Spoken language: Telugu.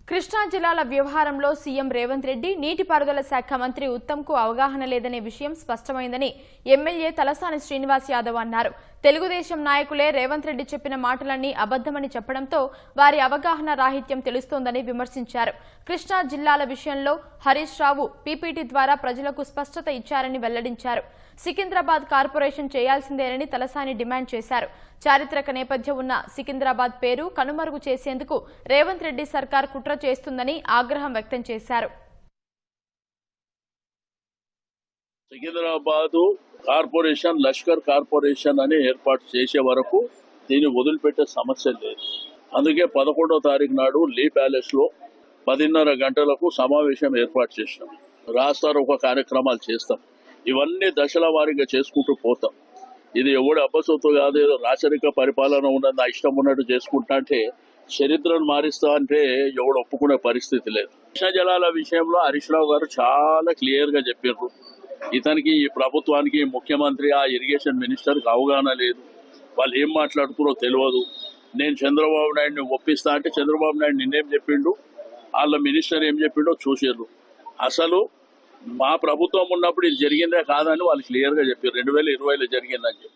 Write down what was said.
కృష్ణా జిల్లాల వ్యవహారంలో సీఎం రేవంత్ రెడ్డి నీటిపారుదల శాఖ మంత్రి ఉత్తమ్కు అవగాహన లేదనే విషయం స్పష్టమైందని ఎమ్మెల్యే తలసాని శ్రీనివాస్ యాదవ్ అన్నారు. తెలుగుదేశం నాయకులే రేవంత్ రెడ్డి చెప్పిన మాటలన్నీ అబద్దమని చెప్పడంతో వారి అవగాహన రాహిత్యం తెలుస్తోందని విమర్శించారు. కృష్ణా జిల్లాల విషయంలో హరీష్ రావు పీపీటీ ద్వారా ప్రజలకు స్పష్టత ఇచ్చారని వెల్లడించారు. సికింద్రాబాద్ కార్పొరేషన్ చేయాల్సిందేనని తలసాని డిమాండ్ చేశారు. చారిత్రక నేపథ్యం ఉన్న సికింద్రాబాద్ పేరు కనుమరుగు చేసేందుకు రేవంత్ రెడ్డి సర్కార్ కుట్ర చేస్తుందని ఆగ్రహం వ్యక్తం చేశారు. సికింద్రాబాద్ కార్పొరేషన్ లష్కర్ కార్పొరేషన్ అని ఏర్పాటు చేసే వరకు దీన్ని వదిలిపెట్టే సమస్య లేదు. అందుకే 11వ తారీఖు నాడు లీ ప్యాలెస్ లో 10:30 గంటలకు సమావేశం ఏర్పాటు చేసినాం. రాస్తారు ఒక కార్యక్రమాలు చేస్తాం. ఇవన్నీ దశల వారీగా చేసుకుంటూ పోతాం. ఇది ఎవడు అబ్బసొత్తు కాదు, ఏదో రాచరిక పరిపాలన ఉన్నది, నా ఇష్టం ఉన్నట్టు చేసుకుంటా అంటే చరిత్రను మారిస్తా అంటే ఎవడు ఒప్పుకునే పరిస్థితి లేదు. కృష్ణా జలాల విషయంలో హరీష్ రావు గారు చాలా క్లియర్ గా చెప్పారు. ఇతనికి ఈ ప్రభుత్వానికి ముఖ్యమంత్రి ఆ ఇరిగేషన్ మినిస్టర్కి అవగాహన లేదు. వాళ్ళు ఏం మాట్లాడుతున్నారో తెలియదు. నేను చంద్రబాబు నాయుడిని ఒప్పిస్తా అంటే చంద్రబాబు నాయుడు నిన్నేం చెప్పిండు, వాళ్ళ మినిస్టర్ ఏం చెప్పిండో చూసారు. అసలు మా ప్రభుత్వం ఉన్నప్పుడు ఇది జరిగిందే కాదని వాళ్ళు క్లియర్ గా చెప్పారు. 2020లో జరిగిందని చెప్పి